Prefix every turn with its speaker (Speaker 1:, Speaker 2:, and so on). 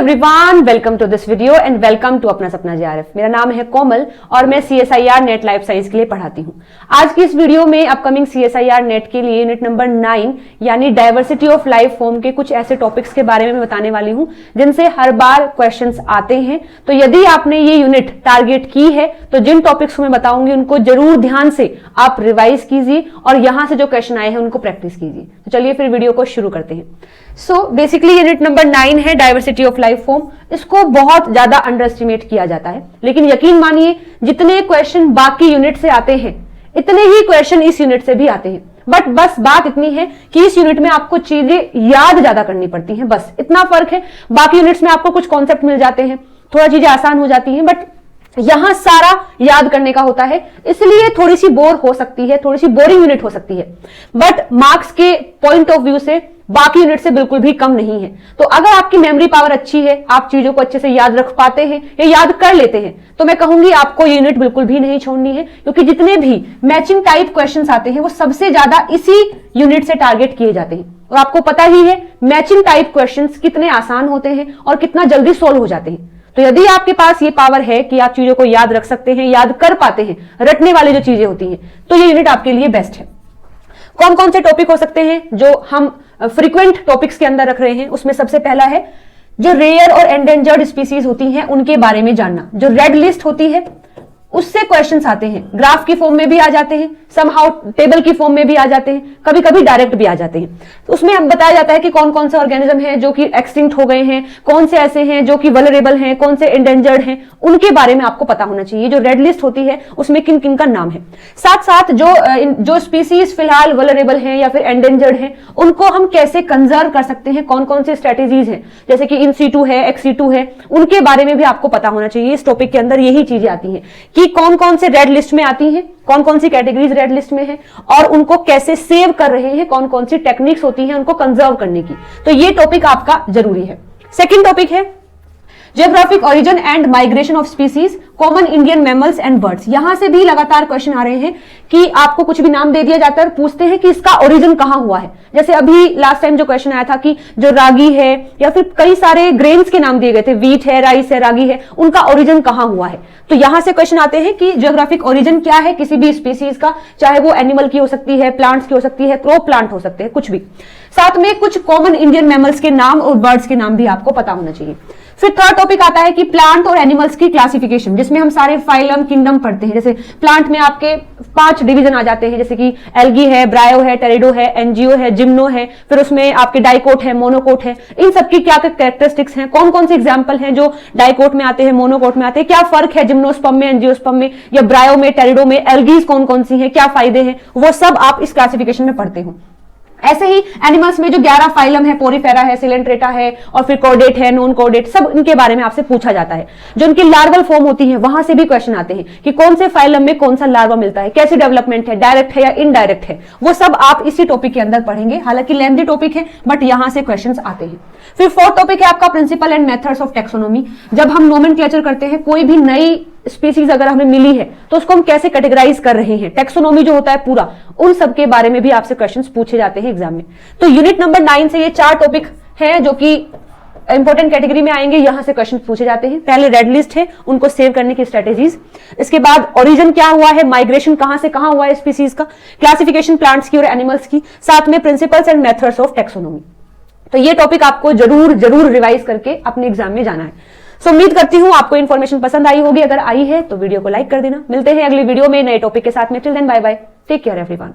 Speaker 1: Everyone, welcome to this video and welcome to Apna Sapna JRF. मेरा नाम है कोमल और मैं सीएसआईआर नेट लाइफ साइंस के लिए पढ़ाती हूँ। आज की इस वीडियो में अपकमिंग सीएसआईआर नेट के लिए यूनिट नंबर 9 यानी डाइवर्सिटी ऑफ लाइफ फॉर्म के कुछ ऐसे टॉपिक्स के बारे में मैं बताने वाली हूँ जिनसे हर बार क्वेश्चंस आते हैं। तो यदि आपने ये यूनिट टारगेट की है तो जिन टॉपिक्स को मैं बताऊंगी उनको जरूर ध्यान से आप रिवाइज कीजिए और यहां से जो क्वेश्चन आए हैं उनको प्रैक्टिस कीजिए। तो चलिए फिर वीडियो को शुरू करते हैं। सो बेसिकली यूनिट नंबर 9 है डाइवर्सिटी ऑफ लाइफ फॉर्म। इसको बहुत ज्यादा अंडर एस्टिमेट किया जाता है, लेकिन यकीन मानिए जितने क्वेश्चन बाकी यूनिट से आते हैं इतने ही क्वेश्चन इस यूनिट से भी आते हैं। बट बस बात इतनी है कि इस यूनिट में आपको चीजें याद ज्यादा करनी पड़ती हैं, बस इतना फर्क है। बाकी यूनिट्स में आपको कुछ कॉन्सेप्ट मिल जाते हैं, थोड़ा चीजें आसान हो जाती हैं, बट यहां सारा याद करने का होता है, इसलिए थोड़ी सी बोर हो सकती है, थोड़ी सी बोरिंग यूनिट हो सकती है। बट मार्क्स के पॉइंट ऑफ व्यू से बाकी यूनिट से बिल्कुल भी कम नहीं है। तो अगर आपकी मेमोरी पावर अच्छी है, आप चीजों को अच्छे से याद रख पाते हैं या याद कर लेते हैं, तो मैं कहूंगी आपको यूनिट बिल्कुल भी नहीं छोड़नी है, क्योंकि जितने भी मैचिंग टाइप क्वेश्चंस आते हैं वो सबसे ज्यादा इसी यूनिट से टारगेट किए जाते हैं। और आपको पता ही है मैचिंग टाइप क्वेश्चंस कितने आसान होते हैं और कितना जल्दी सोल्व हो जाते हैं। तो यदि आपके पास ये पावर है कि आप चीजों को याद रख सकते हैं, याद कर पाते हैं, रटने वाली जो चीजें होती हैं, तो ये यूनिट आपके लिए बेस्ट है। कौन कौन से टॉपिक हो सकते हैं जो हम फ्रीक्वेंट टॉपिक्स के अंदर रख रहे हैं? उसमें सबसे पहला है जो रेयर और एंडेंजर्ड स्पीसीज होती हैं उनके बारे में जानना। जो रेड लिस्ट होती है उससे क्वेश्चंस आते हैं, ग्राफ की फॉर्म में भी आ जाते हैं, समहाउ टेबल की फॉर्म में भी आ जाते हैं, कभी कभी डायरेक्ट भी आ जाते हैं। तो उसमें हम बताया जाता है कि कौन कौन से ऑर्गेनिज्म हैं जो कि एक्सटिंक्ट हो गए हैं, कौन से ऐसे हैं जो कि वल्नरेबल हैं, कौन से एंडेंजर्ड हैं, उनके बारे में आपको पता होना चाहिए। जो रेड लिस्ट होती है उसमें किन किन का नाम है, साथ साथ जो स्पीसीज फिलहाल वल्नरेबल हैं या फिर एंडेंजर्ड हैं उनको हम कैसे कंजर्व कर सकते हैं, कौन कौन सी स्ट्रेटेजीज हैं, जैसे कि इन सीटू है, एक्स सीटू है, उनके बारे में भी आपको पता होना चाहिए। इस टॉपिक के अंदर यही चीजें आती हैं कि कौन कौन से रेड लिस्ट में आती हैं, कौन कौन सी कैटेगरीज रेड लिस्ट में है और उनको कैसे सेव कर रहे हैं, कौन कौन सी टेक्निक्स होती हैं उनको कंजर्व करने की। तो ये टॉपिक आपका जरूरी है। सेकंड टॉपिक है geographic origin and migration of species, common Indian mammals and birds. यहां से भी लगातार क्वेश्चन आ रहे हैं कि आपको कुछ भी नाम दे दिया जाता है, पूछते हैं कि इसका ओरिजिन कहां हुआ है। जैसे अभी लास्ट टाइम जो क्वेश्चन आया था कि जो रागी है या फिर कई सारे ग्रेन्स के नाम दिए गए थे, व्हीट है, राइस है, रागी है, उनका ओरिजिन कहां हुआ है। तो यहां से क्वेश्चन आते हैं कि जियोग्राफिक ओरिजिन क्या है किसी भी स्पीसीज का, चाहे वो एनिमल की हो सकती है, प्लांट्स की हो सकती है, क्रॉप प्लांट हो सकते हैं, कुछ भी। साथ में कुछ कॉमन इंडियन मैमल्स के नाम और बर्ड्स के नाम भी आपको पता होना चाहिए। फिर थर्ड टॉपिक आता है कि प्लांट और एनिमल्स की क्लासिफिकेशन, जिसमें हम सारे फाइलम, किंगडम पढ़ते हैं। जैसे प्लांट में आपके 5 डिवीजन आ जाते हैं, जैसे कि एल्गी है, ब्रायो है, टेरिडो है, एनजीओ है, जिम्नो है, फिर उसमें आपके डाइकोट है, मोनोकोट है। इन सबकी क्या कैरेक्टरिस्टिक्स हैं, कौन कौन से एग्जाम्पल हैं जो डाइकोट में आते हैं, मोनोकोट में आते हैं, क्या फर्क है जिम्नोस्पर्म में, एंजियोस्पर्म में, या ब्रायो में, टेरिडो में, एल्गीज कौन कौन सी हैं, क्या फायदे हैं, वो सब आप इस क्लासिफिकेशन में पढ़ते हो। ऐसे ही एनिमल्स में जो 11 फाइलम है, पोरीफेरा है, सिलेंट्रेटा है और फिर कॉर्डेट है, नॉन कॉर्डेट, सब इनके बारे में आपसे पूछा जाता है। जो इनकी लार्वल फॉर्म होती है वहां से भी क्वेश्चन आते हैं कि कौन से फाइलम में कौन सा लार्वा मिलता है, कैसी डेवलपमेंट है, डायरेक्ट है या इनडायरेक्ट है, वो सब आप इसी टॉपिक के अंदर पढ़ेंगे। हालांकि लेंथी टॉपिक है बट यहां से क्वेश्चंस आते हैं। फिर फोर्थ टॉपिक है आपका principle and methods of taxonomy. जब हम नोमेनक्लेचर करते हैं, कोई भी नई स्पीसीज अगर हमें मिली है तो उसको हम कैसे कैटेगराइज कर रहे हैं, टेक्सोनोमी जो होता है पूरा, उन सब के बारे में भी आपसे क्वेश्चंस पूछे जाते हैं एग्जाम में। तो यूनिट नंबर 9 से ये 4 टॉपिक हैं जो कि इंपॉर्टेंट कैटेगरी में आएंगे, यहां से क्वेश्चन पूछे जाते हैं। पहले रेड लिस्ट है, उनको सेव करने की स्ट्रेटेजीज, इसके बाद ओरिजिन क्या हुआ है, माइग्रेशन कहां से कहां हुआ है स्पीसीज का, क्लासिफिकेशन प्लांट्स की और एनिमल्स की, साथ में principles and methods of taxonomy. तो ये टॉपिक आपको जरूर जरूर रिवाइज करके अपने एग्जाम में जाना है। सो उम्मीद करती हूं आपको इन्फॉर्मेशन पसंद आई होगी। अगर आई है तो वीडियो को लाइक कर देना। मिलते हैं अगली वीडियो में नए टॉपिक के साथ में। Till then bye bye, take care everyone.